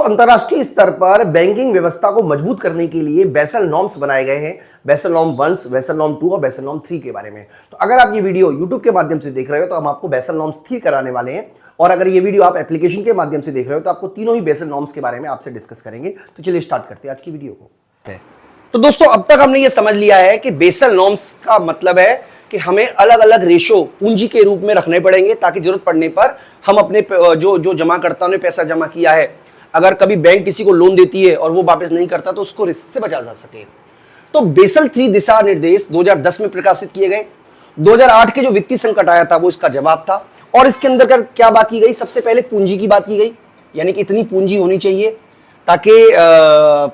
अंतरराष्ट्रीय स्तर पर बैंकिंग व्यवस्था को मजबूत करने के लिए बेसल नॉर्म्स बनाए गए हैं। बेसल नॉर्म 1, बेसल नॉर्म 2 और बेसल नॉर्म 3 के बारे में। तो अगर आप ये वीडियो YouTube के माध्यम से देख रहे हो तो हम आपको बेसल नॉर्म्स 3 कराने वाले हैं, और अगर ये वीडियो आप एप्लीकेशन के माध्यम से देख रहे हो तो आपको तीनों ही बेसल नॉर्म्स के बारे में आपसे डिस्कस करेंगे। तो चलिए स्टार्ट करते हैं आज की वीडियो को। तो दोस्तों, अब तक हमने ये समझ लिया है कि बेसल नॉर्म्स का मतलब है कि हमें अलग अलग रेशो पूंजी के रूप में रखने पड़ेंगे, ताकि जरूरत पड़ने पर हम अपने जो जमाकर्ताओं ने पैसा जमा किया है, अगर कभी बैंक किसी को लोन देती है और वो वापस नहीं करता तो उसको रिस्क से बचा जा सके। तो बेसल 3 दिशा निर्देश 2010 में प्रकाशित किए गए। 2008 के जो वित्तीय संकट आया था वो इसका जवाब था। और इसके अंदर क्या बात की गई? सबसे पहले पूंजी की बात की गई, यानी कि इतनी पूंजी होनी चाहिए ताकि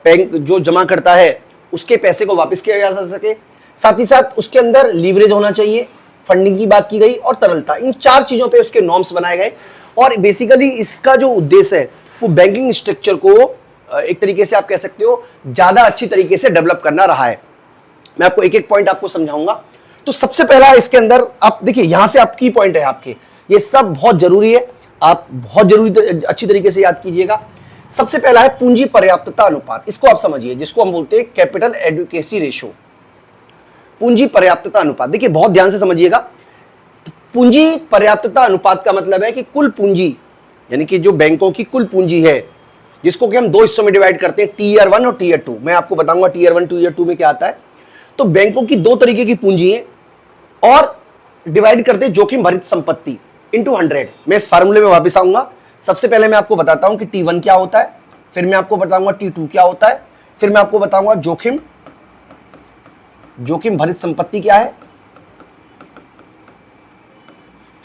बैंक जो जमा करता है उसके पैसे को वापस किया जा सके। साथ ही साथ उसके अंदर लीवरेज होना चाहिए, फंडिंग की बात की गई, और तरलता। इन 4 चीजों पे उसके नॉर्म्स बनाए गए। और बेसिकली इसका जो उद्देश्य है वो बैंकिंग स्ट्रक्चर को एक तरीके से आप कह सकते हो ज्यादा अच्छी तरीके से डेवलप करना रहा है। मैं आपको एक एक पॉइंट आपको समझाऊंगा। तो सबसे पहला इसके अंदर आप देखिए, यहां से आप की पॉइंट है आपके, ये सब बहुत जरूरी है, आप बहुत जरूरी अच्छी तरीके से याद कीजिएगा। सबसे पहला है पूंजी पर्याप्तता अनुपात। इसको आप समझिए, जिसको हम बोलते हैं कैपिटल एडुकेसी रेशो, पूंजी पर्याप्तता अनुपात। देखिए बहुत ध्यान से समझिएगा। पूंजी पर्याप्तता अनुपात का मतलब है कि कुल पूंजी, यानी कि जो बैंकों की कुल पूंजी है, जिसको कि हम 2 हिस्सों में डिवाइड करते हैं, टीयर 1 और टीयर 2। मैं आपको बताऊंगा टीयर 1 टीयर 2 में क्या आता है। तो बैंकों की 2 तरीके की पूंजी है और डिवाइड करते हैं जोखिम भरित संपत्ति इंटू 100। मैं इस फार्मूले में वापस आऊंगा। सबसे पहले मैं आपको बताता हूं कि T1 क्या होता है, फिर मैं आपको बताऊंगा T2 क्या होता है, फिर मैं आपको बताऊंगा जोखिम भरित संपत्ति क्या है,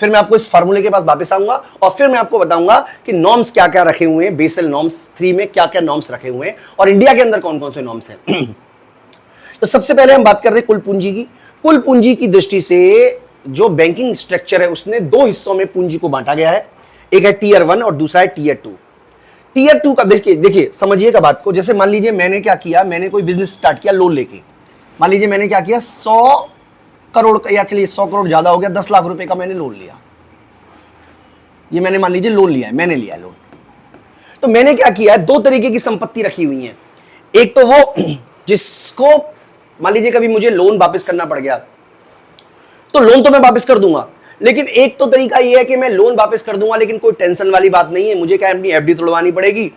फिर मैं आपको इस फार्मूले के पास वापस आऊंगा, और फिर मैं आपको बताऊंगा कि नॉर्म्स क्या क्या रखे हुए हैं, बेसल नॉर्म्स 3 में क्या क्या नॉर्म्स रखे हुए हैं और इंडिया के अंदर कौन कौन से नॉर्म्स हैं। तो सबसे पहले हम बात कर रहे हैं कुल पूंजी की। कुल पूंजी की दृष्टि से जो बैंकिंग स्ट्रक्चर है उसने 2 हिस्सों में पूंजी को बांटा गया है। एक है टीयर 1 और दूसरा है टीयर 2। टीयर 2 का देखिए समझिएगा बात को। जैसे मान लीजिए मैंने क्या किया, मैंने कोई बिजनेस स्टार्ट किया लोन लेके। मान लीजिए मैंने क्या किया, 100 करोड़, या चलिए 100 करोड़ ज्यादा हो गया, 10 लाख रुपए का मैंने लोन लिया। ये मैंने मान लीजिए लोन लिया है, मैंने लिया लोन। तो मैंने क्या किया है, 2 तरीके की संपत्ति रखी हुई है। एक तो वो जिसको मान लीजिए कभी मुझे लोन वापस करना पड़ गया तो लोन तो मैं वापस कर दूंगा, लेकिन एक तो तरीका ये है कि मैं लोन वापस कर दूंगा लेकिन कोई टेंशन वाली बात नहीं है, मुझे क्या अपनी एफडी तोड़वानी पड़ेगी,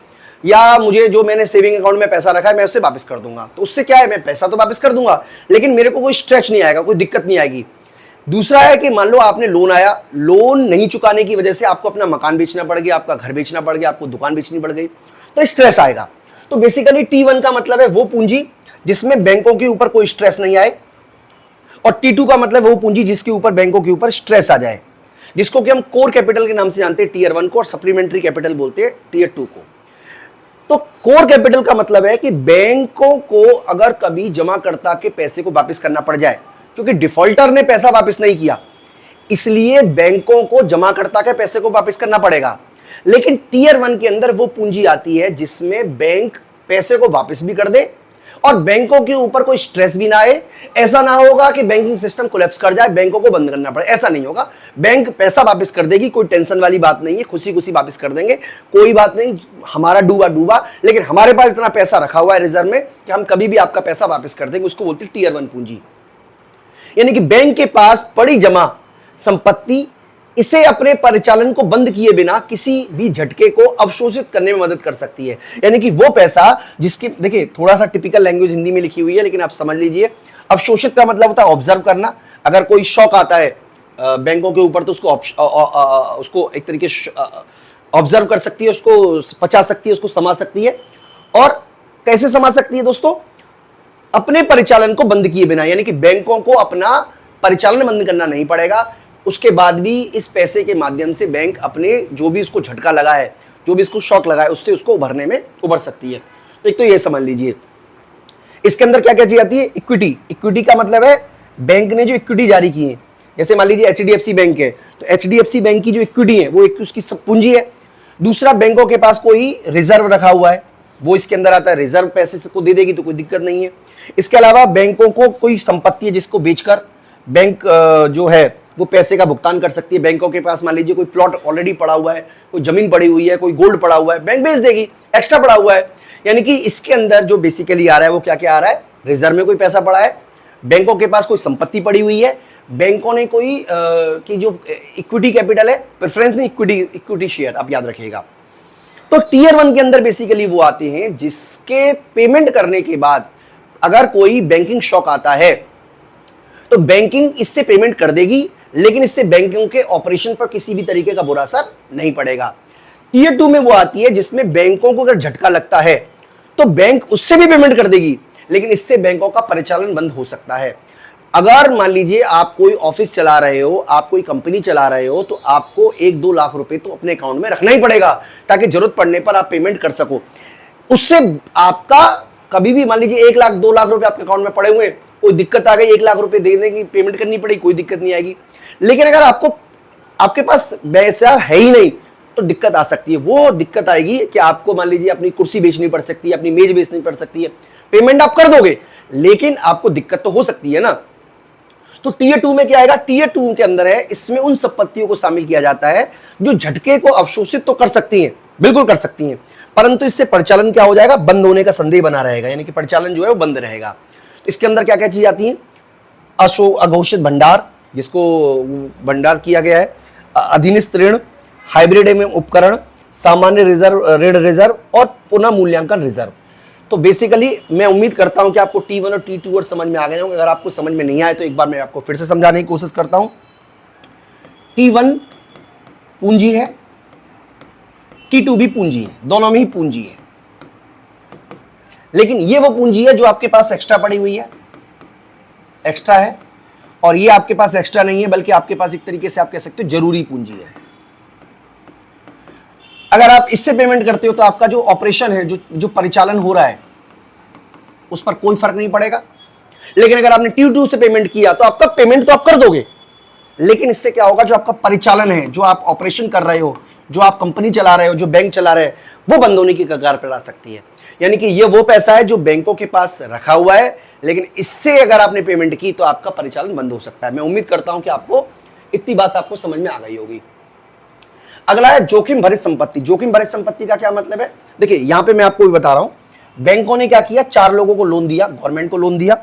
या मुझे जो मैंने सेविंग अकाउंट में पैसा रखा है मैं उससे वापस कर दूंगा। तो उससे क्या है, मैं पैसा तो वापस कर दूंगा लेकिन मेरे को कोई स्ट्रेच नहीं आएगा, कोई दिक्कत नहीं आएगी। दूसरा है कि मान लो आपने लोन आया, लोन नहीं चुकाने की वजह से आपको अपना मकान बेचना पड़ गया, आपका घर बेचना पड़ गया, आपको दुकान बेचनी पड़ गई, तो स्ट्रेस आएगा। तो बेसिकली T1 का मतलब है वो पूंजी जिसमें बैंकों के ऊपर कोई स्ट्रेस नहीं आए, और T2 का मतलब वो पूंजी जिसके ऊपर बैंकों के ऊपर स्ट्रेस आ जाए, जिसको कि हम कोर कैपिटल के नाम से जानते हैं टीयर 1 को, और सप्लीमेंट्री कैपिटल बोलते हैं टीयर 2 को। तो कोर कैपिटल का मतलब है कि बैंकों को अगर कभी जमाकर्ता के पैसे को वापस करना पड़ जाए, क्योंकि डिफॉल्टर ने पैसा वापस नहीं किया इसलिए बैंकों को जमाकर्ता के पैसे को वापस करना पड़ेगा। लेकिन टीयर 1 के अंदर वो पूंजी आती है जिसमें बैंक पैसे को वापस भी कर दे और बैंकों के ऊपर कोई स्ट्रेस भी ना आए। ऐसा ना होगा कि बैंकिंग सिस्टम कोलैप्स कर जाए, बैंकों को बंद करना पड़े, ऐसा नहीं होगा। बैंक पैसा वापस कर देगी, कोई टेंशन वाली बात नहीं है, खुशी खुशी वापस कर देंगे, कोई बात नहीं, हमारा डूबा डूबा, लेकिन हमारे पास इतना पैसा रखा हुआ है रिजर्व में कि हम कभी भी आपका पैसा वापस कर देंगे। उसको बोलते हैं टीयर 1 पूंजी। यानी कि बैंक के पास पड़ी जमा संपत्ति इसे अपने परिचालन को बंद किए बिना किसी भी झटके को अवशोषित करने में मदद कर सकती है। यानी कि वो पैसा जिसके, देखिए थोड़ा सा टिपिकल लैंग्वेज हिंदी में लिखी हुई है लेकिन आप समझ लीजिए। अवशोषित का मतलब होता है ऑब्जर्व करना। अगर कोई शॉक आता है बैंकों के ऊपर तो उसको एक तरीके ऑब्जर्व कर सकती है, उसको पचा सकती है, उसको समा सकती है। और कैसे समा सकती है दोस्तों? अपने परिचालन को बंद किए बिना, यानी कि बैंकों को अपना परिचालन बंद करना नहीं पड़ेगा। उसके बाद भी इस पैसे के माध्यम से बैंक अपने जो भी उसको झटका लगा है, जो भी इसको शॉक लगा है, उससे उसको उभरने में उभर सकती है। तो एक तो ये समझ लीजिए। इसके अंदर क्या क्या चीज आती है? इक्विटी। इक्विटी का मतलब है बैंक ने जो इक्विटी जारी की है, जैसे मान लीजिए HDFC बैंक है तो HDFC बैंक की जो इक्विटी है वो एक उसकी पूंजी है। दूसरा, बैंकों के पास कोई रिजर्व रखा हुआ है, वो इसके अंदर आता है, रिजर्व पैसे से को दे देगी तो कोई दिक्कत नहीं है। इसके अलावा बैंकों को कोई संपत्ति है जिसको बेचकर बैंक जो है वो पैसे का भुगतान कर सकती है। बैंकों के पास मान लीजिए कोई प्लॉट ऑलरेडी पड़ा हुआ है, कोई जमीन पड़ी हुई है, कोई गोल्ड पड़ा हुआ है, बैंक बेच देगी, एक्स्ट्रा पड़ा हुआ है। यानी कि इसके अंदर जो बेसिकली आ रहा है वो क्या क्या आ रहा है, रिजर्व में कोई पैसा पड़ा है, बैंकों के पास कोई संपत्ति पड़ी हुई है, बैंकों ने कोई की जो इक्विटी कैपिटल है, प्रेफरेंस नहीं, इक्विटी शेयर, आप याद रखिएगा। तो टीयर 1 के अंदर बेसिकली वो आते हैं जिसके पेमेंट करने के बाद अगर कोई बैंकिंग शॉक आता है तो बैंकिंग इससे पेमेंट कर देगी, लेकिन इससे बैंकों के ऑपरेशन पर किसी भी तरीके का बुरा असर नहीं पड़ेगा। टीयर 2 में वो आती है जिसमें बैंकों को अगर झटका लगता है तो बैंक उससे भी पेमेंट कर देगी, लेकिन इससे बैंकों का परिचालन बंद हो सकता है। अगर मान लीजिए आप कोई ऑफिस चला रहे हो, आप कोई कंपनी चला रहे हो, तो आपको 1-2 लाख रुपए तो अपने अकाउंट में रखना ही पड़ेगा ताकि जरूरत पड़ने पर आप पेमेंट कर सको। उससे आपका कभी भी मान लीजिए 1 लाख 2 लाख रुपए आपके अकाउंट में पड़े हुए, कोई दिक्कत आ गई, 1 लाख रुपए देने की पेमेंट करनी पड़ी, कोई दिक्कत नहीं आएगी। लेकिन अगर आपके पास पैसा है ही नहीं तो दिक्कत आ सकती है। वो दिक्कत आएगी कि आपको मान लीजिए अपनी कुर्सी बेचनी पड़ सकती है, अपनी मेज बेचनी पड़ सकती है। पेमेंट आप कर दोगे लेकिन आपको दिक्कत तो हो सकती है ना। तो टीयर 2 में क्या आएगा, टीयर 2 के अंदर है, इसमें उन संपत्तियों को शामिल किया जाता है जो झटके को अवशोषित तो कर सकती हैं, बिल्कुल कर सकती हैं, परंतु इससे परिचालन क्या हो जाएगा, बंद होने का संदेह बना रहेगा, यानी कि परिचालन जो है वो बंद रहेगा। तो इसके अंदर क्या क्या चीज आती है, अघोषित भंडार, जिसको भंडार किया गया है, अधीनस्थ ऋण, हाइब्रिड एवं उपकरण, सामान्य रिजर्व, ऋण रिजर्व और पुनः मूल्यांकन रिजर्व। तो बेसिकली मैं उम्मीद करता हूं कि आपको T1 और T2 वर्ड समझ में आ गए होंगे। अगर आपको समझ में नहीं आए तो एक बार मैं आपको फिर से समझाने की कोशिश करता हूं। T1 पूंजी है, T2 भी पूंजी है, दोनों में ही पूंजी है, लेकिन ये वो पूंजी है जो आपके पास एक्स्ट्रा पड़ी हुई है, एक्स्ट्रा है, और ये आपके पास एक्स्ट्रा नहीं है बल्कि आपके पास एक तरीके से आप कह सकते हो जरूरी पूंजी है। अगर आप इससे पेमेंट करते हो तो आपका जो ऑपरेशन है, जो परिचालन हो रहा है, उस पर कोई फर्क नहीं पड़ेगा। लेकिन अगर आपने T2 से पेमेंट किया तो आपका पेमेंट तो आप कर दोगे, लेकिन इससे क्या होगा, जो आपका परिचालन है, जो आप ऑपरेशन कर रहे हो, जो आप कंपनी चला रहे हो, जो बैंक चला रहे हैं, वो बंद होने की कगार पर आ सकती है। यानी कि ये वो पैसा है जो बैंकों के पास रखा हुआ है, लेकिन इससे अगर आपने पेमेंट की तो आपका परिचालन बंद हो सकता है। मैं उम्मीद करता हूं कि आपको इतनी बात आपको समझ में आ गई होगी। अगला है जोखिम भरित संपत्ति। जोखिम भरित संपत्ति का क्या मतलब है, देखिए यहां पे मैं आपको भी बता रहा हूं। बैंकों ने क्या किया, 4 लोगों को लोन दिया, गवर्नमेंट को लोन दिया,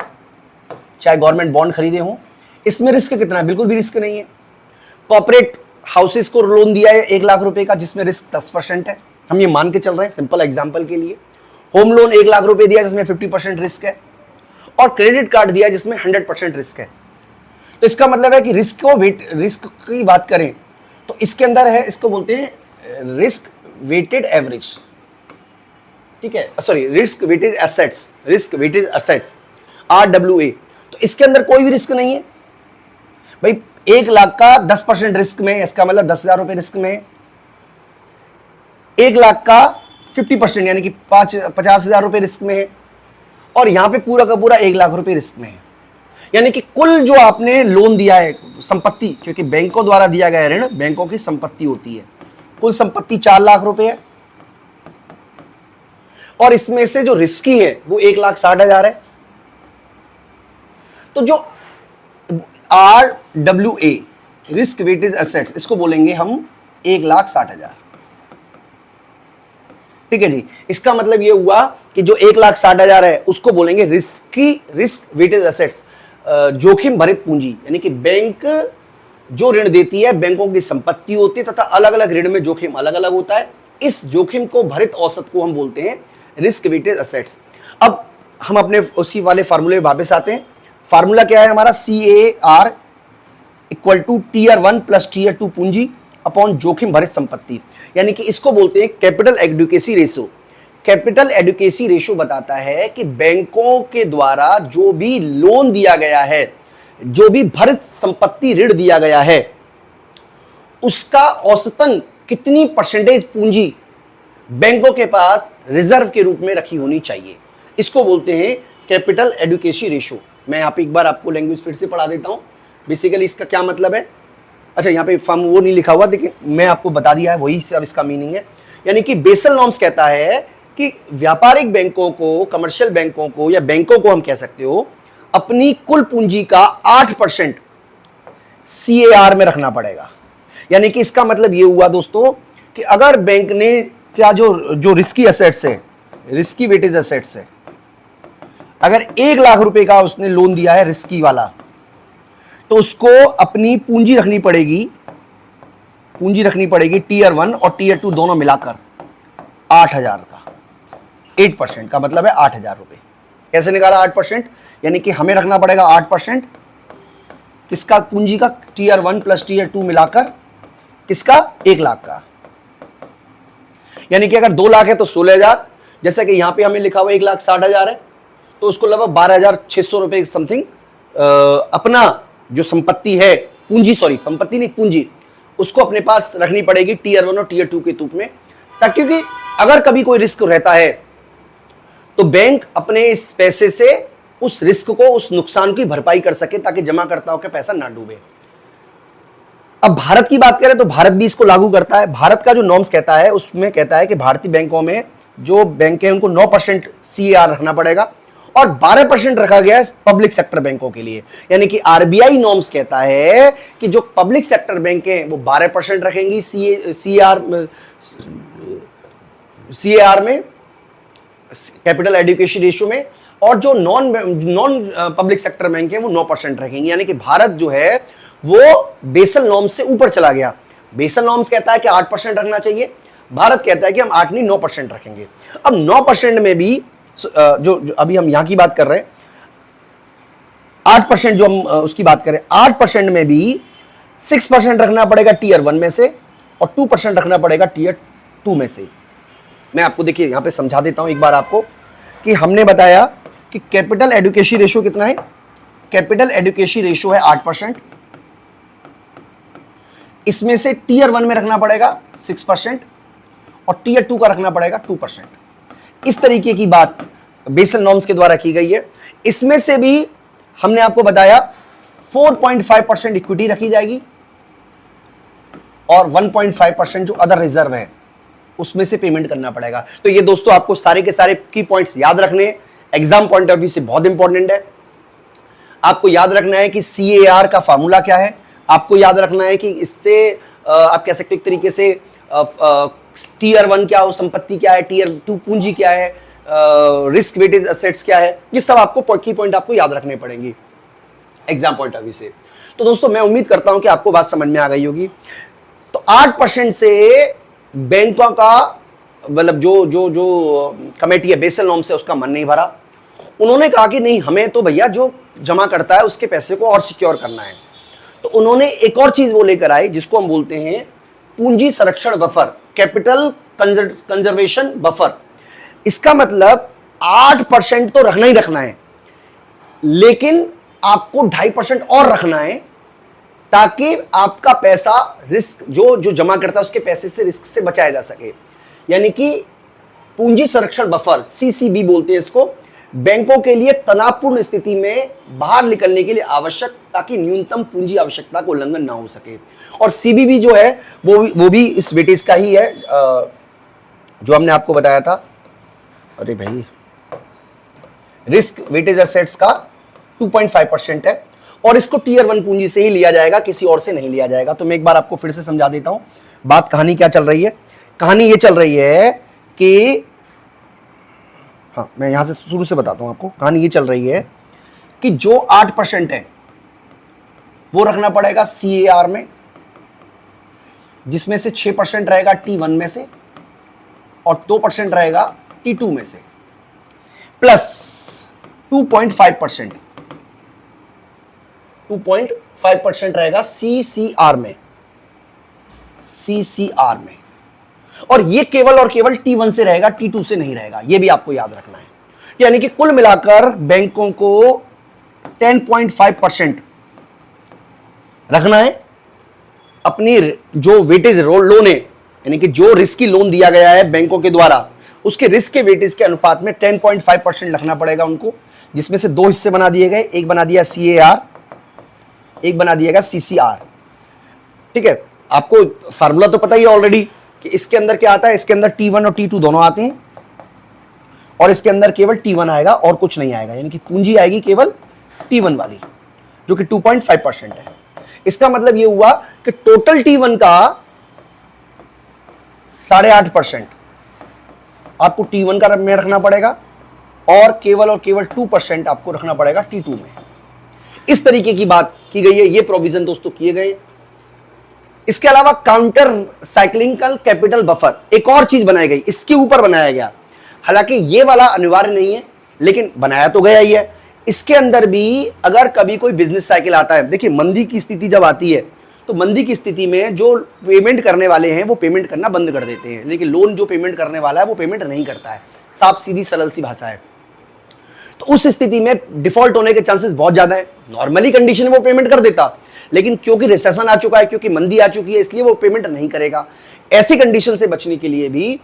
चाहे गवर्नमेंट बॉन्ड खरीदे हो। इसमें रिस्क कितना है, बिल्कुल भी रिस्क नहीं है। कॉर्पोरेट हाउसेस को लोन दिया है 1 लाख रुपए का, जिसमें रिस्क 10% है, हम ये मान के चल रहे हैं सिंपल एग्जाम्पल के लिए। होम लोन 1 लाख रुपए दिया जिसमें 50% रिस्क है, और क्रेडिट कार्ड दिया जिसमें 100% रिस्क है। तो इसका मतलब है कि रिस्क की बात करें तो इसके अंदर है, इसको बोलते हैं रिस्क वेटेड एवरेज, ठीक है, sorry risk weighted assets, risk weighted assets RWA। तो इसके अंदर कोई भी रिस्क नहीं है भाई। 1 लाख का 10% रिस्क में, इसका मतलब 10,000 रुपए रिस्क में। 1 लाख का 50% यानी कि 50,000 रुपए रिस्क में है, और यहां पे पूरा का पूरा 1 लाख रुपए रिस्क में है। यानी कि कुल जो आपने लोन दिया है, संपत्ति, क्योंकि बैंकों द्वारा दिया गया ऋण बैंकों की संपत्ति होती है, कुल संपत्ति 4 लाख रुपए है, और इसमें से जो रिस्की है वो 1,60,000 है। तो जो RWA रिस्क वेटेड एसेट्स, इसको बोलेंगे हम 1,60,000, ठीक है जी। इसका मतलब ये हुआ कि जो 1,60,000 है उसको बोलेंगे रिस्क वेटेड एसेट्स, जोखिम भरित पूंजी। यानी कि बैंक जो ऋण देती है, बैंकों की संपत्ति होती है तथा अलग अलग ऋण में जोखिम अलग अलग होता है। इस जोखिम को भरित औसत को हम बोलते हैं रिस्क वेटेड एसेट्स। अब हम अपने उसी वाले फार्मूले में वापस आते हैं। फार्मूला क्या है हमारा, CAR equal to Tier 1 plus Tier 2 पूंजी अपॉन जोखिम भरित संपत्ति। यानी कि इसको बोलते हैं capital adequacy ratio. Capital adequacy ratio बताता है कि बैंकों के द्वारा जो भी लोन दिया गया है, जो भी भरित संपत्ति ऋण दिया गया है, उसका औसतन कितनी परसेंटेज पूंजी बैंकों के पास रिजर्व के रूप में रखी होनी चाहिए। इसको बोलते हैं कैपिटल एडुकेसी रेशो। मैं यहां पे एक बार आपको लैंग्वेज फिर से पढ़ा देता हूं। बेसिकली इसका क्या मतलब है, अच्छा यहाँ पे फर्म वो नहीं लिखा हुआ, लेकिन मैं आपको बता दिया है, वही से अब इसका मीनिंग है। यानी कि बेसल नॉर्म्स कहता है कि व्यापारिक बैंकों को, कमर्शियल बैंकों को या बैंकों को हम कह सकते हो, अपनी कुल पूंजी का 8% CAR में रखना पड़ेगा। यानी कि इसका मतलब ये हुआ दोस्तों कि अगर बैंक ने क्या जो रिस्की एसेट्स है, रिस्की वेटेज एसेट्स है, अगर 1 लाख रुपए का उसने लोन दिया है रिस्की वाला, तो उसको अपनी पूंजी रखनी पड़ेगी टीयर 1 और टीयर 2 दोनों मिलाकर 8,000 का। 8% का मतलब है 8,000 रुपए। कैसे निकाला 8%? यानी कि हमें रखना पड़ेगा 8% किसका? पूंजी का, टीयर 1 प्लस टीयर 2 मिलाकर किसका? 1 लाख का। यानी कि अगर 2 लाख है तो 16,000, जैसा कि यहां पे हमें लिखा हुआ 1,60,000 है, तो उसको लगभग 12,600 रुपए समथिंग अपना जो संपत्ति है, पूंजी, सॉरी संपत्ति नहीं, पूंजी, उसको अपने पास रखनी पड़ेगी टीयर 1 और टीयर 2 के रूप में, ताकि क्योंकि अगर कभी कोई रिस्क रहता है तो बैंक अपने इस पैसे से उस रिस्क को, उस नुकसान की भरपाई कर सके, ताकि जमाकर्ताओं का पैसा ना डूबे। अब भारत की बात करें तो भारत भी इसको लागू करता है। भारत का जो नॉर्म्स कहता है उसमें कहता है कि भारतीय बैंकों में जो बैंक है उनको 9% CAR रखना पड़ेगा और 12% रखा गया है पब्लिक सेक्टर बैंकों के लिए। यानी कि RBI नॉर्म्स कहता है कि जो पब्लिक सेक्टर बैंक हैं वो 12% रखेंगी CAR में, कैपिटल एडुकेशन रेशियो में, और जो नॉन पब्लिक सेक्टर बैंक है वो 9% रखेंगे। यानी कि भारत जो है वो बेसल नॉर्म्स से ऊपर चला गया। बेसल नॉर्म्स कहता है कि 8% रखना चाहिए, भारत कहता है कि हम 8 नहीं 9% रखेंगे। अब 9% में भी जो अभी हम यहां की बात कर रहे हैं, 8% जो हम उसकी बात करें, 8% में भी 6% रखना पड़ेगा टीयर 1 में से और 2% रखना पड़ेगा टीयर 2 में से। मैं आपको देखिए यहां पे समझा देता हूं एक बार आपको कि हमने बताया कि कैपिटल एडुकेशन रेशियो कितना है। कैपिटल एडुकेशन रेशियो है 8%, इसमें से टीयर 1 में रखना पड़ेगा 6% और टीयर 2 का रखना पड़ेगा 2%। इस तरीके की बात बेसल नॉर्म्स के द्वारा की गई है। इसमें से भी हमने आपको बताया 4.5% इक्विटी रखी जाएगी और 1.5% जो अदर रिजर्व है उसमें से पेमेंट करना पड़ेगा। तो ये दोस्तों आपको सारे के सारे की पॉइंट्स याद रखने हैं, एग्जाम पॉइंट ऑफ व्यू से बहुत इंपॉर्टेंट है। आपको याद रखना है कि CAR का फॉर्मूला क्या है, आपको याद रखना है कि इससे आप कह सकते हो एक तरीके से टीयर 1 क्या हो, संपत्ति क्या है, टीयर 2 पूंजी क्या है, रिस्क वेटेड एसेट्स क्या है, ये सब आपको की पॉइंट आपको याद रखने पड़ेंगे एग्जाम पॉइंट ऑफ व्यू से। तो दोस्तों मैं उम्मीद करता हूं कि आपको बात समझ में आ गई होगी। तो 8% से बैंकों का मतलब जो कमेटी है बेसल नॉर्म से उसका मन नहीं भरा। उन्होंने कहा कि नहीं, हमें तो भैया जो जमा करता है उसके पैसे को और सिक्योर करना है। तो उन्होंने एक और चीज वो लेकर आए जिसको हम बोलते हैं पूंजी संरक्षण बफर, कैपिटल कंजर्वेशन बफर। इसका मतलब 8% तो रखना ही रखना है, लेकिन आपको 2.5% और रखना है ताकि आपका पैसा रिस्क जो जमा करता है उसके पैसे से रिस्क से बचाया जा सके। यानी कि पूंजी संरक्षण बफर, CCB बोलते हैं इसको, बैंकों के लिए तनावपूर्ण स्थिति में बाहर निकलने के लिए आवश्यक, ताकि न्यूनतम पूंजी आवश्यकता का उल्लंघन ना हो सके। और CBB जो है वो भी इस वेटेज का ही है जो हमने आपको बताया था। अरे भाई, रिस्क वेटेज एसेट्स का 2.5% है और इसको टीयर 1 पूंजी से ही लिया जाएगा, किसी और से नहीं लिया जाएगा। तो मैं एक बार आपको फिर से समझा देता हूं बात, कहानी क्या चल रही है। कहानी ये चल रही है कि हाँ, मैं यहां से शुरू से बताता हूं आपको। कहानी ये चल रही है कि जो 8% है वो रखना पड़ेगा CAR में, जिसमें से 6% रहेगा T1 में से और 2% रहेगा T2 में से, प्लस 2.5% रहेगा CCR में, और ये केवल और केवल T1 से रहेगा, T2 से नहीं रहेगा। ये भी आपको याद रखना है। यानी कि कुल मिलाकर बैंकों को 10.5% रखना है अपनी जो वेटेज लोन है, यानी कि जो रिस्की लोन दिया गया है बैंकों के द्वारा उसके रिस्क के वेटेज के अनुपात में 10.5% रखना पड़ेगा उनको, जिसमें से 2 हिस्से बना दिए गए, एक बना दिया CAR, एक बना दिया गया CCR। ठीक है, आपको फार्मूला तो पता ही है ऑलरेडी कि इसके अंदर क्या आता है, इसके अंदर T1 और T2 दोनों आते हैं और इसके अंदर केवल T1 आएगा और कुछ नहीं आएगा, यानी कि पूंजी आएगी केवल T1 वाली जो कि 2.5% है। इसका मतलब यह हुआ कि टोटल T1 का 8.5% आपको T1 का में रखना पड़ेगा और केवल 2% आपको रखना पड़ेगा T2 में। इस तरीके की बात की गई है, ये प्रोविजन दोस्तों किए गए। इसके अलावा काउंटर साइक्लिकल कैपिटल बफर एक और चीज बनाई गई, इसके ऊपर बनाया गया, हालांकि ये वाला अनिवार्य नहीं है लेकिन बनाया तो गया ही है। इसके अंदर भी अगर कभी कोई बिजनेस साइकिल आता है, देखिए मंदी की स्थिति जब आती है तो मंदी की स्थिति में जो पेमेंट करने वाले हैं वो पेमेंट करना बंद कर देते हैं, लेकिन लोन जो पेमेंट करने वाला है वो पेमेंट नहीं करता है। साफ सीधी सरल सी भाषा है। तो उस स्थिति में डिफॉल्ट होने के चांसेस बहुत ज्यादा है। नॉर्मली कंडीशन में वो पेमेंट कर देता, लेकिन क्योंकि रिसेशन आ चुका है, क्योंकि मंदी आ चुकी है, इसलिए वो पेमेंट नहीं करेगा। ऐसी कंडीशन से बचने के लिए भी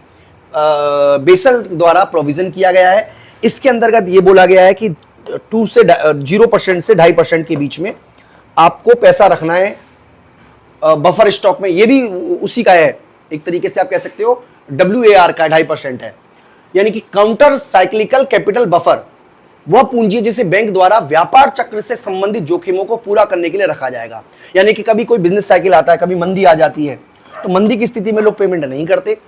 बेसल द्वारा प्रोविजन किया गया है। इसके अंतर्गत ये बोला गया है कि 0% से 2.5% के बीच में आपको पैसा रखना है बफर स्टॉक में। ये भी उसी का है, एक तरीके से आप कह सकते हो WAR का 2.5% है, यानी कि काउंटर साइक्लिकल कैपिटल बफर वह पूंजी जिसे बैंक द्वारा व्यापार चक्र से संबंधित जोखिमों को पूरा करने के लिए रखा जाएगा। यानी कि कभी कोई बिजनेस साइकिल आता है, कभी मंदी आ जाती है, तो मंदी की स्थिति में लोग पेमेंट नहीं करते।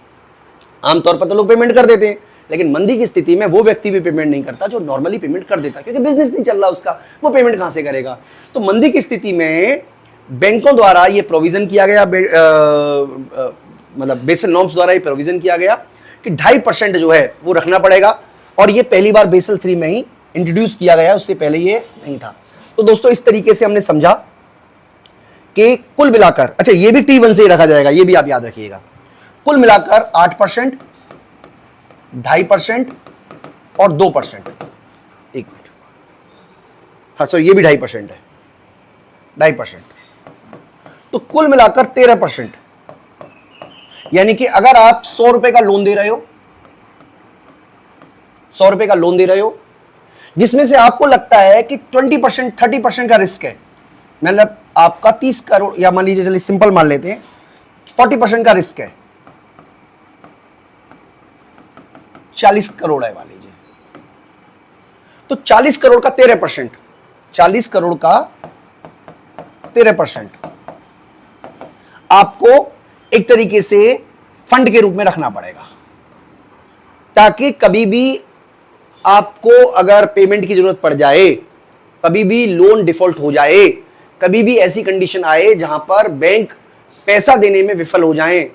आमतौर पर तो लोग पेमेंट कर देते हैं, लेकिन मंदी की स्थिति में वो व्यक्ति भी पेमेंट नहीं करता जो नॉर्मली पेमेंट कर देता, क्योंकि बिजनेस नहीं चल रहा उसका, वो पेमेंट कहां से करेगा। तो मंदी की स्थिति में बैंकों द्वारा ये प्रोविजन किया गया, मतलब बेसल नॉर्म्स द्वारा ये प्रोविजन किया गया कि 2.5% जो है वो रखना पड़ेगा, और ये पहली बार बेसल 3 में ही इंट्रोड्यूस किया गया, उससे पहले ये नहीं था। तो दोस्तों इस तरीके से हमने समझा कि कुल मिलाकर, अच्छा ये भी T1 से ही रखा जाएगा, ये भी आप याद रखिएगा, कुल मिलाकर 8%, 2.5% और 2%। एक मिनट, हाँ सर ये भी 2.5% है, 2.5%, तो कुल मिलाकर 13%। यानी कि अगर आप 100 रुपए का लोन दे रहे हो, 100 रुपए का लोन दे रहे हो, जिसमें से आपको लगता है कि 20% 30% का रिस्क है, मतलब आपका 30 करोड़, या मान लीजिए चलिए सिंपल मान लेते हैं 40% का रिस्क है, 40 करोड़ है मान लीजिए, तो 40 करोड़ का 13%, 40 करोड़ का 13% आपको एक तरीके से फंड के रूप में रखना पड़ेगा, ताकि कभी भी आपको अगर पेमेंट की जरूरत पड़ जाए, कभी भी लोन डिफॉल्ट हो जाए, कभी भी ऐसी कंडीशन आए जहां पर बैंक पैसा देने में विफल हो जाए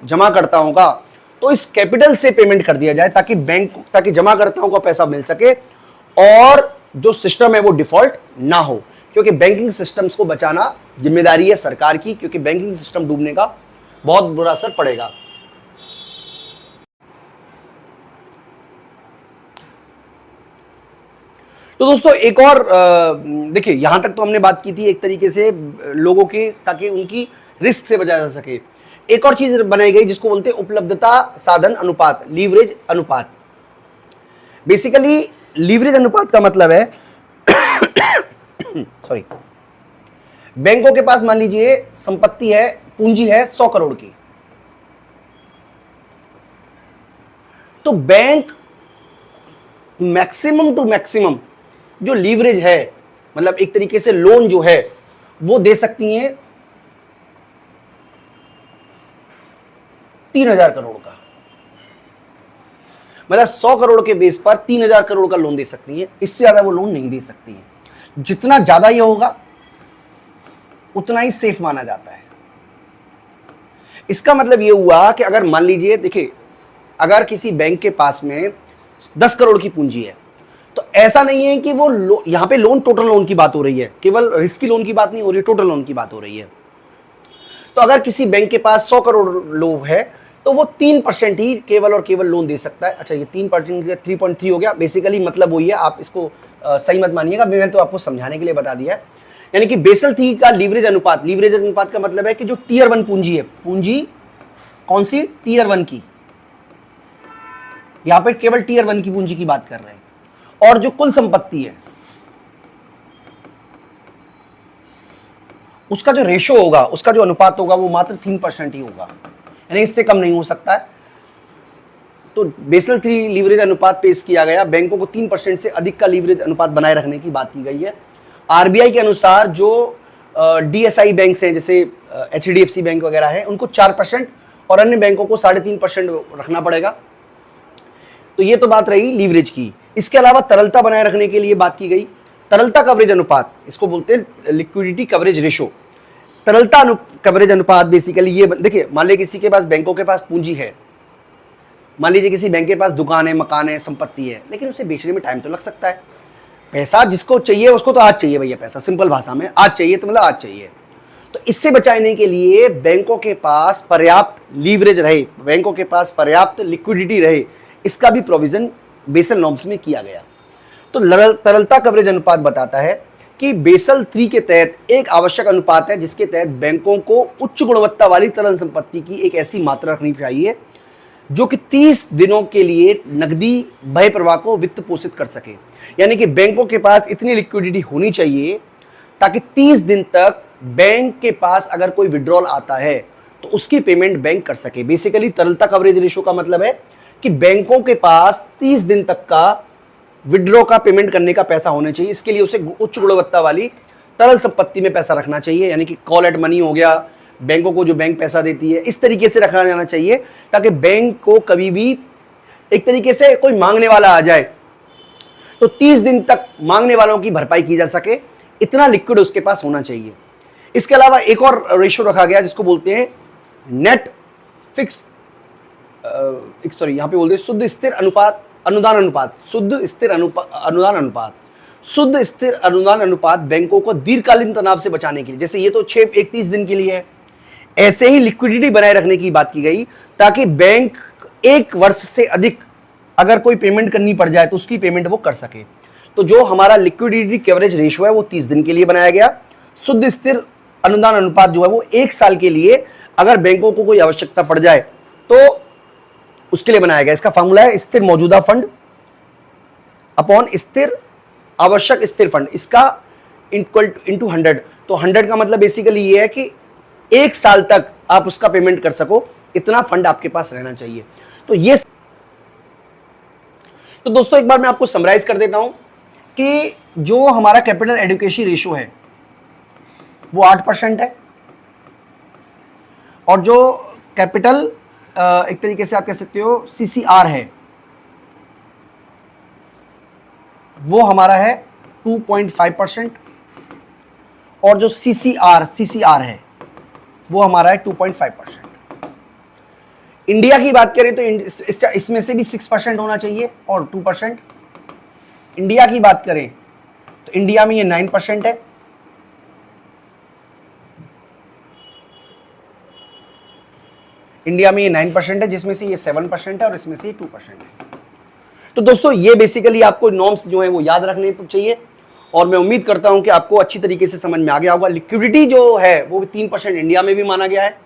जमाकर्ताओं का, तो इस कैपिटल से पेमेंट कर दिया जाए, ताकि जमाकर्ताओं को पैसा मिल सके और जो सिस्टम है वो डिफॉल्ट ना हो। क्योंकि बैंकिंग सिस्टम्स को बचाना जिम्मेदारी है सरकार की, क्योंकि बैंकिंग सिस्टम डूबने का बहुत बुरा असर पड़ेगा। तो दोस्तों एक और देखिए, यहां तक तो हमने बात की थी एक तरीके से लोगों के, ताकि उनकी रिस्क से बचा जा सके। एक और चीज बनाई गई जिसको बोलते हैं उपलब्धता साधन अनुपात, लीवरेज अनुपात। बेसिकली लीवरेज अनुपात का मतलब है सॉरी, बैंकों के पास मान लीजिए संपत्ति है, पूंजी है 100 करोड़ की, तो बैंक मैक्सिमम टू मैक्सिमम जो लीवरेज है, मतलब एक तरीके से लोन जो है वो दे सकती हैं 3,000 करोड़ का, मतलब 100 करोड़ के बेस पर 3,000 करोड़ का लोन दे सकती है, इससे ज्यादा वो लोन नहीं दे सकती है। जितना ज्यादा ये होगा उतना ही सेफ माना जाता है। इसका मतलब ये हुआ कि अगर मान लीजिए, देखिए अगर किसी बैंक के पास में 10 करोड़ की पूंजी है, तो ऐसा नहीं है कि वो यहां पे लोन, टोटल लोन की बात हो रही है, केवल रिस्की लोन की बात नहीं हो रही, टोटल लोन की बात हो रही है। तो अगर किसी बैंक के पास 100 करोड़ लोन है, तो वो 3% ही केवल और केवल लोन दे सकता है। अच्छा ये 3% 3.3 हो गया, बेसिकली मतलब वही है, आप इसको सही मत मानिएगा, मैंने तो आपको समझाने के लिए बता दिया है। यानी कि बेसल 3 का लीवरेज अनुपात, लीवरेज अनुपात का मतलब है कि जो टीयर 1 पूंजी है, पूंजी कौन सी, टीयर 1 की, यहां पर केवल टीयर 1 की पूंजी की बात कर रहे हैं, और जो कुल संपत्ति है उसका जो रेशो होगा, उसका जो अनुपात होगा वो मात्र 3% ही होगा, यानी इससे कम नहीं हो सकता है। तो बेसल 3 लीवरेज अनुपात पेश किया गया, बैंकों को 3% से अधिक का लीवरेज अनुपात बनाए रखने की बात की गई है। आरबीआई के अनुसार जो डीएसआई बैंक हैं जैसे एचडीएफसी बैंक वगैरह है, उनको 4% और अन्य बैंकों को 3.5% रखना पड़ेगा। तो ये तो बात रही लीवरेज की। इसके अलावा तरलता बनाए रखने के लिए बात की गई। तरलता कवरेज अनुपात, इसको बोलते हैं लिक्विडिटी कवरेज रेशो। तरलता कवरेज अनुपात बेसिकली ये, देखिए मान लीजिए किसी के पास, बैंकों के पास पूंजी है, मान लीजिए किसी बैंक के पास दुकान है, मकान है, संपत्ति है, लेकिन उसे बेचने में टाइम तो लग सकता है। पैसा जिसको चाहिए उसको तो आज चाहिए भैया, पैसा सिंपल भाषा में आज चाहिए तो मतलब आज चाहिए। तो इससे बचाने के लिए बैंकों के पास पर्याप्त लीवरेज रहे, बैंकों के पास पर्याप्त लिक्विडिटी रहे, इसका भी प्रोविजन बेसल नॉर्म्स में किया गया। तो तरलता कवरेज अनुपात बताता है कि बेसल 3 के तहत एक आवश्यक अनुपात है जिसके तहत बैंकों को उच्च गुणवत्ता वाली तरल संपत्ति की एक ऐसी मात्रा रखनी चाहिए जो कि 30 दिनों के लिए नकदी बह प्रवाह को वित्त पोषित कर सके। यानी कि बैंकों के पास इतनी लिक्विडिटी होनी चाहिए ताकि 30 दिन तक बैंक के पास अगर कोई विड्रॉल आता है तो उसकी पेमेंट बैंक कर सके। बेसिकली तरलता कवरेज रेशो का मतलब है कि बैंकों के पास 30 दिन तक का विड्रॉ का पेमेंट करने का पैसा होना चाहिए। इसके लिए उसे उच्च गुणवत्ता वाली तरल संपत्ति में पैसा रखना चाहिए, यानी कि कॉल एट मनी हो गया, बैंकों को जो बैंक पैसा देती है, इस तरीके से रखा जाना चाहिए ताकि बैंक को कभी भी एक तरीके से कोई मांगने वाला आ जाए तो 30 दिन तक मांगने वालों की भरपाई की जा सके, इतना लिक्विड उसके पास होना चाहिए। इसके अलावा एक और रेशो रखा गया जिसको बोलते हैं नेट फिक्स, यहां पे बोलते हैं शुद्ध स्थिर अनुपात, अनुदान अनुपात, शुद्ध स्थिर अनुदान अनुपात। शुद्ध स्थिर अनुदान अनुपात बैंकों को दीर्घकालीन तनाव से बचाने के लिए, जैसे ये तो 30 दिन के लिए है, ऐसे ही लिक्विडिटी बनाए रखने की बात की गई ताकि बैंक 1 वर्ष से अधिक अगर कोई पेमेंट करनी पड़ जाए तो उसकी पेमेंट वो कर सके। तो जो हमारा लिक्विडिटी कवरेज रेशियो है वो 30 दिन के लिए बनाया गया। शुद्ध स्थिर अनुदान अनुपात जो है वो 1 साल के लिए अगर बैंकों को कोई आवश्यकता पड़ जाए तो उसके लिए बनाया गया। इसका फॉर्मूला है स्थिर मौजूदा फंड अपॉन स्थिर आवश्यक स्थिर फंड, इसका इक्वल इंटू 100। तो 100 का मतलब बेसिकली ये है कि 1 साल तक आप उसका पेमेंट कर सको, इतना फंड आपके पास रहना चाहिए। तो दोस्तों एक बार मैं आपको समराइज कर देता हूं कि जो हमारा कैपिटल एडुकेशन रेशियो है वो 8% है, और जो कैपिटल एक तरीके से आप कह सकते हो सीसीआर है वो हमारा है 2.5%, और जो सीसीआर है वो हमारा है 2.5%। इंडिया की बात करें तो इसमें से भी 6% होना चाहिए और 2%। इंडिया की बात करें तो इंडिया में ये 9% है, इंडिया में ये 9% है, जिसमें से ये 7% है और इसमें से ये 2% है। तो दोस्तों ये बेसिकली आपको नॉर्म्स जो है वो याद रखने चाहिए, और मैं उम्मीद करता हूं कि आपको अच्छी तरीके से समझ में आ गया होगा। लिक्विडिटी जो है वो 3% इंडिया में भी माना गया है,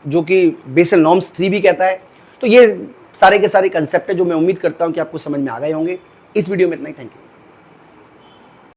जो कि बेसल नॉर्म्स 3 भी कहता है। तो ये सारे के सारे कंसेप्ट है जो मैं उम्मीद करता हूं कि आपको समझ में आ गए होंगे। इस वीडियो में इतना ही, थैंक यू।